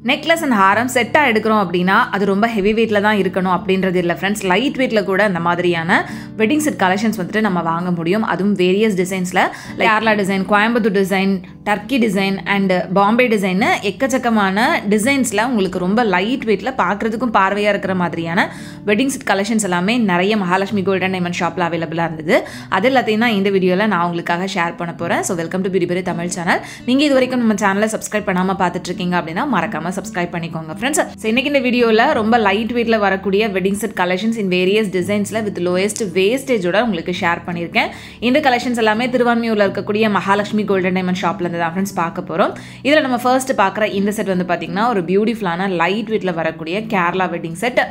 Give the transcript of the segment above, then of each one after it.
Necklace and ஹாரம் செட்டாக எடுக்கிறோம் அப்படின்னா அது ரொம்ப ஹெவி வெயிட்டில் தான் இருக்கணும் அப்படின்றது இல்லை ஃப்ரெண்ட்ஸ். லைட் வெயிட்டில் கூட அந்த மாதிரியான வெட்டிங் செட் கலெக்ஷன்ஸ் வந்துட்டு நம்ம வாங்க முடியும். அதுவும் வேரியஸ் டிசைன்ஸில் Kerala design, Coimbatore design, Turkey design and Bombay டிசைன்னு எக்கச்சக்கமான டிசைன்ஸில் உங்களுக்கு ரொம்ப லைட் வெயிட்டில் பார்க்குறதுக்கும் பார்வையாக இருக்கிற மாதிரியான வெட்டிங் செட் கலெக்ஷன்ஸ் எல்லாமே நிறைய மகாலட்சுமி கோல்டன் டைமண்ட் ஷாப்பில் அவைலபிளாக இருந்தது. அது எல்லாத்தையும் தான் இந்த வீடியோவில் நான் உங்களுக்காக ஷேர் பண்ண போகிறேன். So welcome to beauty Tamil channel. நீங்கள் இது வரைக்கும் நம்ம சேனலை சப்ஸ்கிரைப் பண்ணாமல் பார்த்துட்டு இருக்கீங்க அப்படின்னா மறக்காமல் சப்ஸ்கிரைப் பண்ணிக்கோங்க ஃப்ரெண்ட்ஸ். ஸோ இன்னைக்கு இந்த வீடியோவில் ரொம்ப லைட் வெயிட்டில் வரக்கூடிய wedding set collections in various டிசைன்ஸில் வித் லோயஸ்ட் வேஸ்டேஜோட உங்களுக்கு ஷேர் பண்ணியிருக்கேன். இந்த கலெக்ஷன்ஸ் எல்லாமே திருவான்மியூரில் இருக்கக்கூடிய மகாலட்சுமி கோல்டன் டைமண்ட் ஷாப்லேருந்து தான் ஃப்ரெண்ட்ஸ் பார்க்க போகிறோம். இதில் நம்ம ஃபர்ஸ்ட் பார்க்குற இந்த செட் வந்து பார்த்திங்கன்னா ஒரு பியூட்டிஃபுல்லான லைட் வெயிட்டில் வரக்கூடிய கேரளா வெட்டிங் செட்.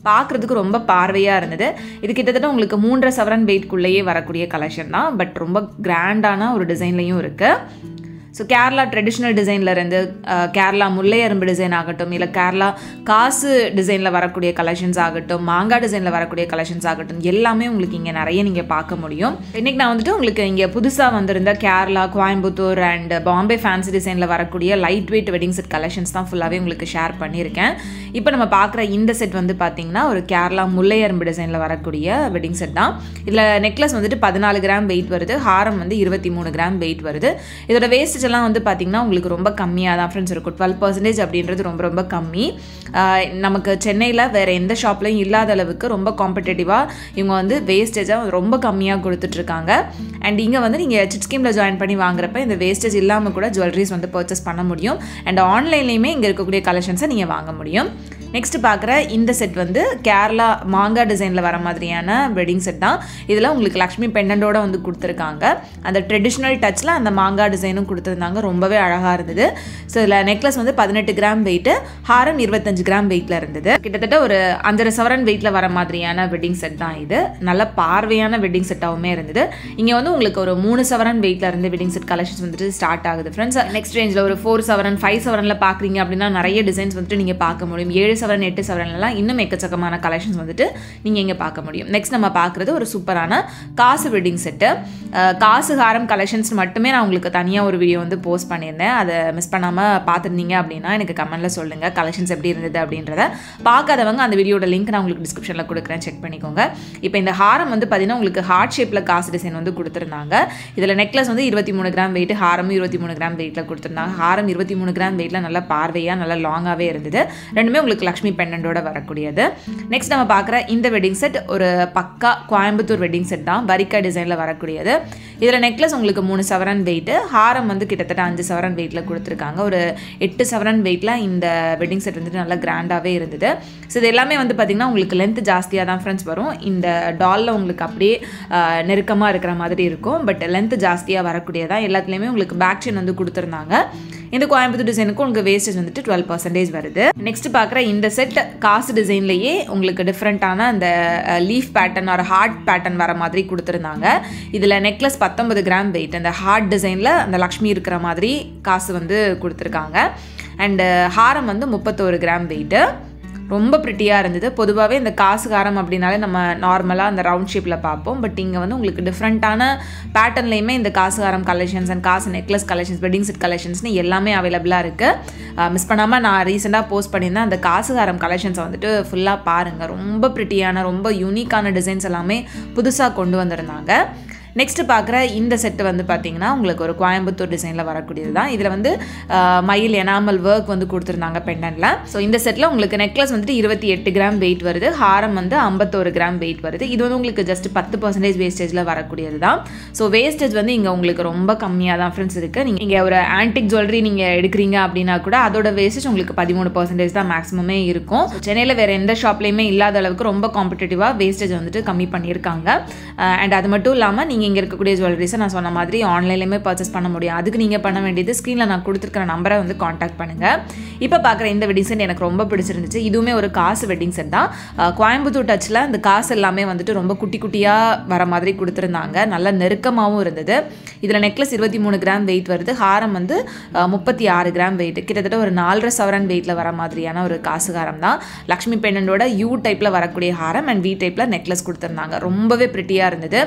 பார்க்குறதுக்கு ரொம்ப பார்வையாக இருந்தது. இது கிட்டத்தட்ட உங்களுக்கு 3.5 சவரன் வெயிட்குள்ளேயே வரக்கூடிய கலெக்ஷன் தான். பட் ரொம்ப கிராண்டான ஒரு டிசைன்லையும் இருக்குது. ஸோ கேரளா ட்ரெடிஷ்னல் டிசைன்லேருந்து கேரளா முல்லையரும்பு டிசைன் ஆகட்டும், இல்லை கேரளா காசு டிசைனில் வரக்கூடிய கலெக்ஷன்ஸ் ஆகட்டும், மாங்காய் டிசைனில் வரக்கூடிய கலெக்ஷன்ஸ் ஆகட்டும், எல்லாமே உங்களுக்கு இங்கே நிறைய நீங்கள் பார்க்க முடியும். இன்றைக்கி நான் வந்துட்டு உங்களுக்கு இங்கே புதுசாக வந்திருந்த கேரளா, கோயம்புத்தூர் அண்ட் பாம்பே ஃபேன்சி டிசைனில் வரக்கூடிய light weight wedding set collections தான் ஃபுல்லாகவே உங்களுக்கு ஷேர் பண்ணியிருக்கேன். இப்போ நம்ம பார்க்குற இந்த செட் வந்து பார்த்திங்கன்னா ஒரு கேரளா முல்லையரும்பு டிசைனில் வரக்கூடிய வெட்டிங் செட் தான். இதில் நெக்லஸ் வந்துட்டு 14 கிராம் வெயிட் வருது, ஹாரம் வந்து 23 கிராம் வெயிட் வருது. இதோட வேஸ்ட் எல்லாம் வந்து பார்த்தீங்கன்னா உங்களுக்கு ரொம்ப கம்மியாக தான் ஃப்ரெண்ட்ஸ் இருக்கும். 12% அப்படின்றது ரொம்ப ரொம்ப கம்மி. நமக்கு சென்னையில் வேறு எந்த ஷாப்லையும் இல்லாத அளவுக்கு ரொம்ப காம்படேட்டிவாக இவங்க வந்து வேஸ்டேஜாக ரொம்ப கம்மியாக கொடுத்துட்ருக்காங்க. அண்ட் இங்கே வந்து நீங்கள் சிட் ஸ்கீமில் ஜாயின் பண்ணி வாங்குறப்ப இந்த வேஸ்டேஜ் இல்லாமல் கூட ஜுவல்லரிஸ் வந்து பர்ச்சேஸ் பண்ண முடியும். அண்ட் ஆன்லைன்லேயுமே இங்கே இருக்கக்கூடிய கலெக்ஷன்ஸை நீங்கள் வாங்க முடியும். நெக்ஸ்ட் பார்க்குற இந்த செட் வந்து கேரளா மாங்காய் டிசைனில் வர மாதிரியான வெட்டிங் செட் தான். இதில் உங்களுக்கு லக்ஷ்மி பெண்டண்டோட வந்து கொடுத்துருக்காங்க. அந்த ட்ரெடிஷ்னல் டச்சில் அந்த மாங்காய் டிசைனும் கொடுத்துருந்தாங்க. ரொம்பவே அழகாக இருந்தது. ஸோ இதில் நெக்லஸ் வந்து 18 கிராம் வெயிட்டு, ஹாரம் 25 கிராம் வெயிட்டில் இருந்தது. கிட்டத்தட்ட ஒரு 5.5 சவரன் வெயிட்டில் வர மாதிரியான வெட்டிங் செட் தான் இது. நல்ல பார்வையான வெட்டிங் செட்டாகவுமே இருந்தது. இங்கே வந்து உங்களுக்கு ஒரு 3 சவரன் வெயிட்டில் இருந்து வெட்டிங் செட் கலெக்ஷன்ஸ் வந்துட்டு ஸ்டார்ட் ஆகுது ஃப்ரெண்ட்ஸ். நெக்ஸ்ட் ரேஞ்சில் ஒரு 4 சவரன் 5 சவரனில் பார்க்குறீங்க அப்படின்னா நிறைய டிசைன்ஸ் வந்துட்டு நீங்கள் பார்க்க முடியும். 7 சவரன் 8 சவரன்லாம் இன்னும் எக்கச்சக்கமான கலெக்ஷன்ஸ் வந்துட்டு நீங்கள் இங்கே பார்க்க முடியும். நெக்ஸ்ட் நம்ம பார்க்குறது ஒரு சூப்பரான காசு வெட்டிங் செட்டு. காசு ஹாரம் கலெக்ஷன்ஸ் மட்டுமே நான் உங்களுக்கு தனியாக ஒரு வீடியோ வந்து போஸ்ட் பண்ணியிருந்தேன். அதை மிஸ் பண்ணாமல் பார்த்துருந்தீங்க அப்படின்னா எனக்கு கமெண்ட்டில் சொல்லுங்கள் கலெக்ஷன்ஸ் எப்படி இருந்தது அப்படின்றத. பார்க்காதவங்க அந்த வீடியோட லிங்க் நான் உங்களுக்கு டிஸ்கிரிப்ஷனில் கொடுக்குறேன், செக் பண்ணிக்கோங்க. இப்போ இந்த ஹாரம் வந்து பார்த்தீங்கன்னா உங்களுக்கு ஹார்ட் ஷேப்பில் காசு டிசைன் வந்து கொடுத்துருந்தாங்க. இதில் நெக்லஸ் வந்து 23 கிராம் வெயிட், ஹாரமும் 23 கிராம் வெயிட்டில் கொடுத்துருந்தாங்க. ஹாரம் 23 கிராம் வெயிட்டில் நல்லா பார்வையாக நல்லா லாங்காகவே இருந்தது. ரெண்டுமே உங்களுக்கு லக்ஷ்மி பெண்டண்டோட வரக்கூடியது. நெக்ஸ்ட் நம்ம பார்க்குற இந்த வெட்டிங் செட் ஒரு பக்கா கோயம்புத்தூர் வெட்டிங் செட் தான். வரிக்கா டிசைனில் வரக்கூடியது. இதில் நெக்லஸ் உங்களுக்கு 3 சவரன் வெயிட்டு, ஹாரம் வந்து கிட்டத்தட்ட 5 சவரன் வெயிட்டில் கொடுத்துருக்காங்க. ஒரு 8 சவரன் வெயிட்டில் இந்த வெட்டிங் செட் வந்துட்டு நல்லா கிராண்டாகவே இருந்தது. ஸோ இது எல்லாமே வந்து பார்த்திங்கன்னா உங்களுக்கு லென்த் ஜாஸ்தியாக தான் ஃப்ரெண்ட்ஸ் வரும். இந்த டாலில் உங்களுக்கு அப்படியே நெருக்கமாக இருக்கிற மாதிரி இருக்கும். பட் லென்த் ஜாஸ்தியாக வரக்கூடியதான். எல்லாத்துலேயுமே உங்களுக்கு பேக் செயின் வந்து கொடுத்துருந்தாங்க. இந்த கோயம்புத்தூர் டிசைனுக்கு உங்களுக்கு வேஸ்டேஜ் வந்துட்டு 12% வருது. நெக்ஸ்ட் பார்க்குற இந்த செட் காசு டிசைன்லேயே உங்களுக்கு டிஃப்ரெண்ட்டான அந்த லீஃப் பேட்டர்ன் ஒரு ஹார்ட் பேட்டர்ன் வர மாதிரி கொடுத்துருந்தாங்க. இதில் நெக்லஸ் 19 கிராம் வெயிட், அந்த ஹார்ட் டிசைனில் அந்த லக்ஷ்மி இருக்கிற மாதிரி காசு வந்து கொடுத்துருக்காங்க. அண்டு ஹாரம் வந்து 31 கிராம் வெயிட்டு. ரொம்ப ப்ரிட்டியாக இருந்தது. பொதுவாகவே இந்த காசு ஹாரம் அப்படின்னாலே நம்ம நார்மலாக அந்த ரவுண்ட் ஷேப்பில் பார்ப்போம். பட் இங்கே வந்து உங்களுக்கு டிஃப்ரெண்ட்டான பேட்டர்ன்லேயுமே இந்த காசு ஹாரம் கலெக்ஷன்ஸ் அண்ட் காசு நெக்லஸ் கலெக்ஷன்ஸ், வெட்டிங் செட் கலெக்ஷன்ஸ்னு எல்லாமே அவைலபிளாக இருக்குது. மிஸ் பண்ணாமல் நான் ரீசெண்டாக போஸ்ட் பண்ணியிருந்தேன். அந்த காசு ஹாரம் கலெக்ஷன்ஸை வந்துட்டு ஃபுல்லாக பாருங்கள். ரொம்ப ப்ரிட்டியான ரொம்ப யூனிக்கான டிசைன்ஸ் எல்லாமே புதுசாக கொண்டு வந்திருந்தாங்க. நெக்ஸ்ட்டு பார்க்குற இந்த செட்டு வந்து பார்த்திங்கன்னா உங்களுக்கு ஒரு கோயம்புத்தூர் டிசைனில் வரக்கூடியது தான். இதில் வந்து மயில் எனாமல் ஒர்க் வந்து கொடுத்துருந்தாங்க பெண்டனில். ஸோ இந்த செட்டில் உங்களுக்கு நெக்லஸ் வந்துட்டு 28 கிராம் வெயிட் வருது, ஹாரம் வந்து 51 கிராம் வெயிட் வருது. இது வந்து உங்களுக்கு ஜஸ்ட் 10% வேஸ்டேஜில் வரக்கூடியது தான். ஸோ வேஸ்டேஜ் வந்து இங்கே உங்களுக்கு ரொம்ப கம்மியாக தான் ஃப்ரெண்ட்ஸ் இருக்குது. நீங்கள் ஒரு ஆன்டிக் ஜுவல்லரி நீங்கள் எடுக்கிறீங்க அப்படின்னா கூட அதோட வேஸ்டேஜ் உங்களுக்கு 13% தான் மேக்ஸிமமே இருக்கும். சென்னையில் வேறு எந்த ஷாப்லேயுமே இல்லாத அளவுக்கு ரொம்ப காம்படேட்டிவாக வேஸ்டேஜ் வந்துட்டு கம்மி பண்ணியிருக்காங்க. அண்ட் அது மட்டும் இல்லாமல் நீங்கள் இங்கே இருக்கக்கூடிய ஜுவல்லரிஸை நான் சொன்ன மாதிரி ஆன்லைன்லேயுமே பர்ச்சேஸ் பண்ண முடியும். அதுக்கு நீங்கள் பண்ண வேண்டியது ஸ்க்ரீனில் நான் கொடுத்துருக்கிற நம்பரை வந்து காண்டாக்ட் பண்ணுங்கள். இப்போ பார்க்குற இந்த வெட்டிங் செட் எனக்கு ரொம்ப பிடிச்சிருந்துச்சு. இதுவுமே ஒரு காசு வெட்டிங் செட் தான். கோயம்புத்தூர் டச்சில் இந்த காசு எல்லாமே வந்துட்டு ரொம்ப குட்டி குட்டியாக வர மாதிரி கொடுத்துருந்தாங்க. நல்லா நெருக்கமாகவும் இருந்தது. இதில் நெக்லஸ் 23 கிராம் வெயிட் வருது, ஹாரம் வந்து 36 கிராம் வெயிட். கிட்டத்தட்ட ஒரு 4.5 சவரன் வெயிட்டில் வர மாதிரியான ஒரு காசு ஹாரம் தான். லக்ஷ்மி பெண்டண்டோட யூ டைப்பில் வரக்கூடிய ஹாரம் அண்ட் வி டைப்பில் நெக்லஸ் கொடுத்துருந்தாங்க. ரொம்பவே ப்ரிட்டியாக இருந்தது.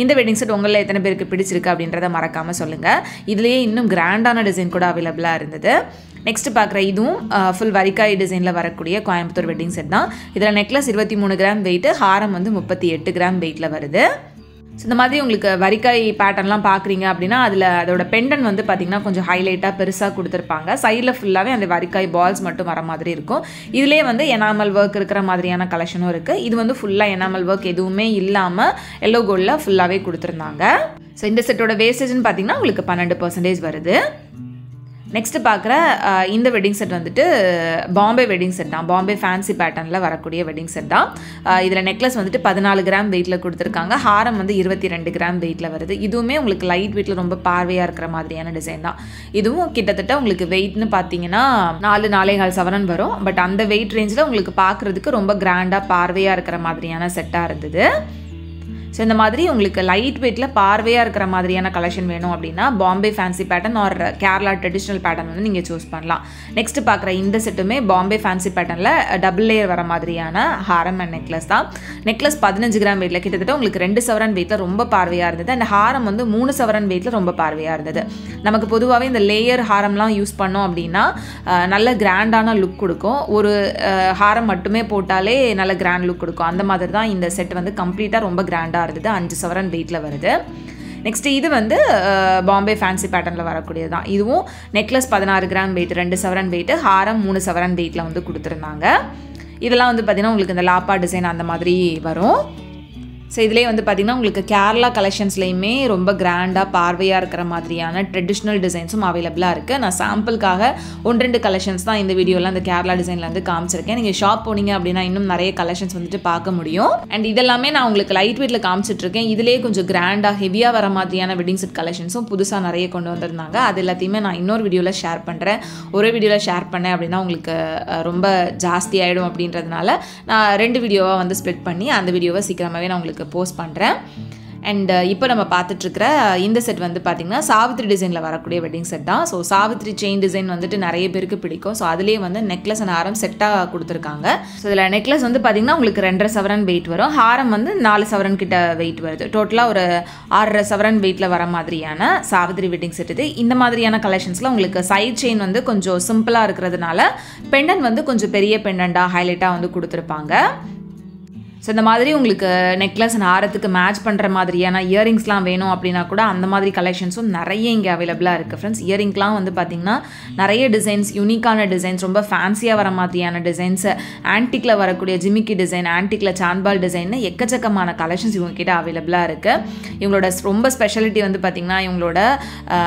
இந்த வெட்டிங் செட் உங்களில் எத்தனை பேருக்கு பிடிச்சிருக்கு அப்படின்றத மறக்காமல் சொல்லுங்கள். இதுலேயே இன்னும் கிராண்டான டிசைன் கூட அவைலபிளாக இருந்தது. நெக்ஸ்ட் பார்க்குற இதுவும் ஃபுல் வரிக்காய் டிசைனில் வரக்கூடிய கோயம்புத்தூர் வெட்டிங் செட் தான். இதில் நெக்லஸ் 23 கிராம் வெயிட்டு, ஹாரம் வந்து 38 கிராம் வெயிட்டில் வருது. ஸோ இந்த மாதிரி உங்களுக்கு வரிக்காய் பேட்டர்ன்லாம் பார்க்குறீங்க அப்படின்னா அதோட பெண்டன் வந்து பார்த்திங்கன்னா கொஞ்சம் ஹைலைட்டாக பெருசாக கொடுத்துருப்பாங்க. சைடில் ஃபுல்லாகவே அந்த வரிக்காய் பால்ஸ் மட்டும் வர மாதிரி இருக்கும். இதிலே வந்து எனாமல் ஒர்க் இருக்கிற மாதிரியான கலெக்ஷனும் இருக்குது. இது வந்து ஃபுல்லாக எனாமல் ஒர்க் எதுவுமே இல்லாமல் எல்லோ கோல்டில் ஃபுல்லாகவே கொடுத்துருந்தாங்க. ஸோ இந்த செட்டோட வேஸ்டேஜ்னு பார்த்திங்கன்னா உங்களுக்கு 12% வருது. நெக்ஸ்ட்டு பார்க்குற இந்த வெட்டிங் செட் வந்துட்டு பாம்பே வெட்டிங் செட் தான். பாம்பே ஃபேன்சி பேட்டர்னில் வரக்கூடிய வெட்டிங் செட் தான். இதில் நெக்லஸ் வந்துட்டு 14 கிராம் வெயிட்டில் கொடுத்துருக்காங்க. ஹாரம் வந்து 22 கிராம் வெயிட்டில் வருது. இதுவுமே உங்களுக்கு லைட் வெயிட்டில் ரொம்ப பார்வையாக இருக்கிற மாதிரியான டிசைன் தான். இதுவும் கிட்டத்தட்ட உங்களுக்கு வெயிட்னு பார்த்தீங்கன்னா 4-4.5 சவரன் வரும். பட் அந்த வெயிட் ரேஞ்சில் உங்களுக்கு பார்க்குறதுக்கு ரொம்ப கிராண்டாக பார்வையாக இருக்கிற மாதிரியான செட்டாக இருந்தது. ஸோ இந்த மாதிரி உங்களுக்கு லைட் வெயிட்டில் பார்வையாக இருக்கிற மாதிரியான கலெக்ஷன் வேணும் அப்படின்னா Bombay fancy pattern R Kerala traditional pattern வந்து நீங்கள் சூஸ் பண்ணலாம். நெக்ஸ்ட் பார்க்குற இந்த செட்டுமே பாம்பே ஃபேன்சி பேட்டர்னில் டபுள் லேயர் வர மாதிரியான ஹாரம் அண்ட் நெக்லஸ் தான். நெக்லஸ் 15 கிராம் வெயிட்டில் கிட்டத்தட்ட உங்களுக்கு 2 சவரன் வெயிட்டில் ரொம்ப பார்வையாக இருந்தது. அண்ட் ஹாரம் வந்து 3 சவரன் வெயிட்டில் ரொம்ப பார்வையாக இருந்தது. நமக்கு பொதுவாகவே இந்த லேயர் ஹாரம்லாம் யூஸ் பண்ணோம் அப்படின்னா நல்ல கிராண்டான லுக் கொடுக்கும். ஒரு ஹாரம் மட்டுமே போட்டாலே நல்ல கிராண்ட் லுக் கொடுக்கும். அந்த மாதிரி தான் இந்த செட் வந்து கம்ப்ளீட்டாக ரொம்ப கிராண்டாக இருந்தது. 5 சவரன் வெயிட்டில் வருது. நெக்ஸ்ட் இது வந்து பாம்பே ஃபேன்சி பேட்டர்னில் வரக்கூடியது தான். இதுவும் நெக்லஸ் 16 கிராம் வெயிட், 2 சவரன் வெயிட்டு, ஹாரம் 3 சவரன் வெயிட்டில் வந்து கொடுத்துருந்தாங்க. இதெல்லாம் வந்து பார்த்திங்கன்னா உங்களுக்கு இந்த லாப்பா டிசைன் அந்த மாதிரி வரும். ஸோ இதிலே வந்து பார்த்திங்கன்னா உங்களுக்கு கேரளா கலெக்ஷன்ஸ்லையுமே ரொம்ப கிராண்டாக பார்வையாக இருக்கிற மாதிரியான ட்ரெடிஷ்னல் டிசைன்ஸும் அவைலபிளாக இருக்குது. நான் சாம்பிளுக்காக 1-2 கலெக்ஷன்ஸ் தான் இந்த வீடியோவில் அந்த கேரளா டிசைனில் வந்து காமிச்சிருக்கேன். நீங்கள் ஷாப் போனீங்க அப்படின்னா இன்னும் நிறைய கலெக்ஷன்ஸ் வந்துட்டு பார்க்க முடியும். அண்ட் இதெல்லாமே நான் உங்களுக்கு லைட் வெயிட்டில் காமிச்சிட்ருக்கேன். இதிலே கொஞ்சம் கிராண்டாக ஹெவியாக வர மாதிரியான வெட்டிங் செட் கலெக்ஷன்ஸும் புதுசாக நிறைய கொண்டு வந்திருந்தாங்க. அது எல்லாத்தையுமே நான் இன்னொரு வீடியோவில் ஷேர் பண்ணுறேன். ஒரே வீடியோவில் ஷேர் பண்ணேன் அப்படின்னா உங்களுக்கு ரொம்ப ஜாஸ்தி ஆகிடும் அப்படின்றதுனால நான் 2 வீடியோவாக வந்து ஸ்ப்ளிட் பண்ணி அந்த வீடியோவை சீக்கிரமாகவே நான் உங்களுக்கு போஸ்ட் பண்ணுறேன். அண்ட் இப்போ நம்ம பார்த்துட்ருக்கிற இந்த செட் வந்து பார்த்திங்கன்னா சாவித்ரி டிசைனில் வரக்கூடிய வெட்டிங் செட் தான். ஸோ சாவித்ரி செயின் டிசைன் வந்துட்டு நிறைய பேருக்கு பிடிக்கும். ஸோ அதுலேயே வந்து நெக்லஸ் அண்ட் ஹாரம் செட்டாக கொடுத்துருக்காங்க. ஸோ இதில் நெக்லஸ் வந்து பார்த்திங்கன்னா உங்களுக்கு 2.5 சவரன் வெயிட் வரும். ஹாரம் வந்து 4 சவரன் கிட்ட வெயிட் வருது. டோட்டலாக ஒரு 6.5 சவரன் வெயிட்டில் வர மாதிரியான சாவித்ரி வெட்டிங் செட் இது. இந்த மாதிரியான கலெக்ஷன்ஸில் உங்களுக்கு சைட் செயின் வந்து கொஞ்சம் சிம்பிளாக இருக்கிறதுனால பெண்டன் வந்து கொஞ்சம் பெரிய பெண்டண்டாக ஹைலைட்டாக வந்து கொடுத்துருப்பாங்க. ஸோ இந்த மாதிரி உங்களுக்கு நெக்லஸ் அண்ட் ஹாரத்துக்கு மேட்ச் பண்ணுற மாதிரியான இயரிங்ஸ்லாம் வேணும் அப்படின்னா கூட அந்த மாதிரி கலெக்ஷன்ஸும் நிறைய இங்கே அவைலபிளாக இருக்குது ஃப்ரெண்ட்ஸ். இயரிங்லாம் வந்து பார்த்திங்கன்னா நிறைய டிசைன்ஸ், யூனிக்கான டிசைன்ஸ், ரொம்ப ஃபேன்சியாக வர மாதிரியான டிசைன்ஸ், ஆன்டிக்கில் வரக்கூடிய ஜிமிக்கி டிசைன், ஆன்டிக்கில் சான்பால் டிசைன்னு எக்கச்சக்கமான கலெக்ஷன்ஸ் இவங்ககிட்ட அவைலபிளாக இருக்குது. இவங்களோட ரொம்ப ஸ்பெஷாலிட்டி வந்து பார்த்திங்கன்னா இவங்களோட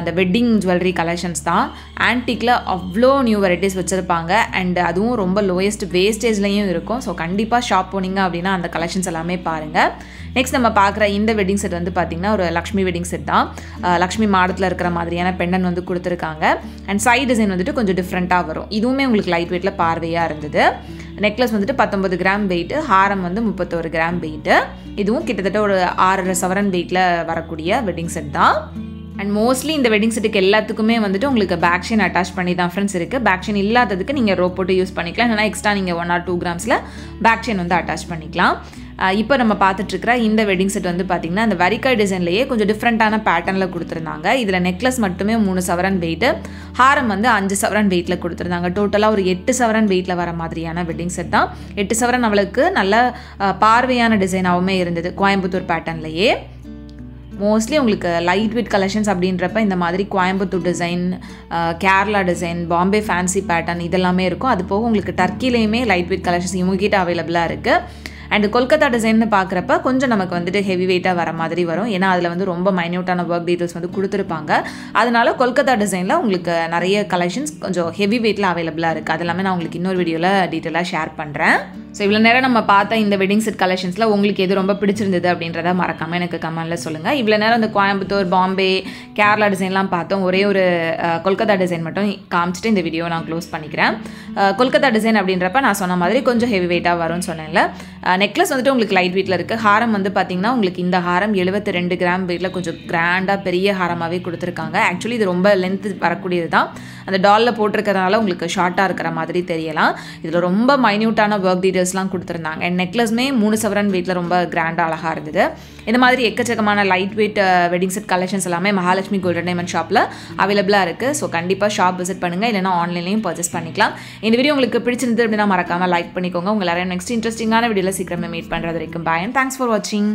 அந்த வெட்டிங் ஜுவல்லரி கலெக்ஷன்ஸ் தான். ஆன்டிக்கில் அவ்வளோ நியூ வெரைட்டிஸ் வச்சுருப்பாங்க. அண்ட் அதுவும் ரொம்ப லோயஸ்ட் வேஸ்டேஜ்லேயும் இருக்கும். ஸோ கண்டிப்பாக ஷாப் போனீங்க அப்படின்னா அந்த கலெக்ஷன்ஸ் எல்லாமே பாருங்கள். நெக்ஸ்ட் நம்ம பார்க்குற இந்த வெட்டிங் செட் வந்து பார்த்திங்கன்னா ஒரு லக்ஷ்மி வெட்டிங் செட் தான். லக்ஷ்மி மாடத்தில் இருக்கிற மாதிரியான பெண்டன் வந்து கொடுத்துருக்காங்க. அண்ட் சைட் டிசைன் வந்துட்டு கொஞ்சம் டிஃப்ரெண்ட்டாக வரும். இதுவுமே உங்களுக்கு லைட் வெயிட்டில் பார்வையாக இருந்தது. நெக்லஸ் வந்துட்டு 19 கிராம் வெயிட்டு, ஹாரம் வந்து 31 கிராம் வெயிட்டு. இதுவும் கிட்டத்தட்ட ஒரு 6.5 சவரன் வெயிட்டில் வரக்கூடிய வெட்டிங் செட் தான். அண்ட் மோஸ்ட்லி இந்த வெட்டிங் செட்டுக்கு எல்லாத்துக்குமே வந்துட்டு உங்களுக்கு பேக் செயின் அட்டாச் பண்ணி தான் ஃப்ரெண்ட்ஸ் இருக்குது. பேக் செயின் இல்லாததுக்கு நீங்கள் ரோப் போட்டு யூஸ் பண்ணிக்கலாம். இல்லைனா எக்ஸ்ட்ரா நீங்கள் 1 or 2 கிராம்ஸில் பேக் செயின் வந்து அட்டாச் பண்ணிக்கலாம். இப்போ நம்ம பார்த்துட்ருக்கிற இந்த வெட்டிங் செட் வந்து பார்த்திங்கன்னா இந்த வரிக்காய் டிசைன்லேயே கொஞ்சம் டிஃப்ரெண்ட்டான பேட்டர்னில் கொடுத்துருந்தாங்க. இதில் நெக்லஸ் மட்டுமே 3 சவரன் வெயிட்டு, ஹாரம் வந்து 5 சவரன் வெயிட்டில் கொடுத்துருந்தாங்க. டோட்டலாக ஒரு 8 சவரன் வெயிட்டில் வர மாதிரியான வெட்டிங் செட் தான். 8 சவரன் அவளுக்கு நல்ல பார்வையான டிசைனாகவுமே இருந்தது கோயம்புத்தூர் பேட்டர்ன்லேயே. மோஸ்ட்லி உங்களுக்கு லைட் வெயிட் கலெக்ஷன்ஸ் அப்படின்றப்ப இந்த மாதிரி Coimbatore design, Kerala design, Bombay fancy pattern இதெல்லாமே இருக்கும். அது போக உங்களுக்கு டர்க்கிலையுமே லைட் வெயிட் கலெக்ஷன்ஸ் இவங்ககிட்ட அவைலபிளாக இருக்குது. அண்ட் கொல்கத்தா டிசைன்னு பார்க்குறப்ப கொஞ்சம் நமக்கு வந்துட்டு ஹெவி வெயிட்டாக வர மாதிரி வரும். ஏன்னா அதில் வந்து ரொம்ப மைன்யூட்டான ஒர்க் டீட்டெயில்ஸ் வந்து கொடுத்துருப்பாங்க. அதனால கொல்கத்தா டிசைனில் உங்களுக்கு நிறைய கலெக்ஷன்ஸ் கொஞ்சம் ஹெவி வெயிட்டில் அவைலபிளாக இருக்குது. அது எல்லாமே நான் உங்களுக்கு இன்னொரு வீடியோவில் டீட்டெயிலாக ஷேர் பண்ணுறேன். ஸோ இவ்வளோ நேரம் நம்ம பார்த்த இந்த வெட்டிங் செட் கலெக்ஷன்ஸில் உங்களுக்கு எது ரொம்ப பிடிச்சிருந்தது அப்படின்றத மறக்காமல் எனக்கு கமெண்ட்டில் சொல்லுங்கள். இவ்வளோ நேரம் இந்த கோயம்புத்தூர், பாம்பே, கேரளா டிசைன்லாம் பார்த்தோம். ஒரே ஒரு கொல்கத்தா டிசைன் மட்டும் காமிச்சிட்டு இந்த வீடியோ நான் க்ளோஸ் பண்ணிக்கிறேன். கொல்கத்தா டிசைன் அப்படின்றப்ப நான் சொன்ன மாதிரி கொஞ்சம் ஹெவி வெயிட்டாக வரும்னு சொன்னேன்ல. நெக்லஸ் வந்துட்டு உங்களுக்கு லைட் வெயிட்டில் இருக்குது. ஹாரம் வந்து பார்த்திங்கன்னா உங்களுக்கு இந்த ஹாரம் 72 கிராம் வெயிட்டில் கொஞ்சம் கிராண்டாக பெரிய ஹாரமாகவே கொடுத்துருக்காங்க. ஆக்சுவலி இது ரொம்ப லென்த்து வரக்கூடியது தான். அந்த டாலில் போட்டிருக்கிறதுனால உங்களுக்கு ஷார்ட்டாக இருக்கிற மாதிரி தெரியலாம். இதில் ரொம்ப மைன்யூட்டான ஒர்க் டீட்டெயில்ஸ்லாம் கொடுத்துருந்தாங்க. அண்ட் நெக்லஸ்மே 3 சவரன் வெயிட்டில் ரொம்ப கிராண்டாக அழகாக இருந்தது. இந்த மாதிரி எக்கச்சக்கமான light weight wedding set collections எல்லாமே மகாலட்சுமி கோல்டன் டைமண்ட் ஷாப்பில் அவைலபிளாக இருக்குது. ஸோ கண்டிப்பாக ஷாப் விசிட் பண்ணுங்கள், இல்லைனா ஆன்லைன்லையும் பர்ச்சேஸ் பண்ணிக்கலாம். இந்த வீடியோ உங்களுக்கு பிடிச்சிருந்து அப்படின்னா மறக்காமல் லைக் பண்ணிக்கோங்க. உங்கள் எல்லாரும் நெக்ஸ்ட் இன்ட்ரெஸ்டிங்கான வீடியோவில் சீக்கிரமே மீட் பண்ணுறது வரைக்கும் பாய் அண்ட் தேங்க்ஸ் ஃபார் வாட்சிங்.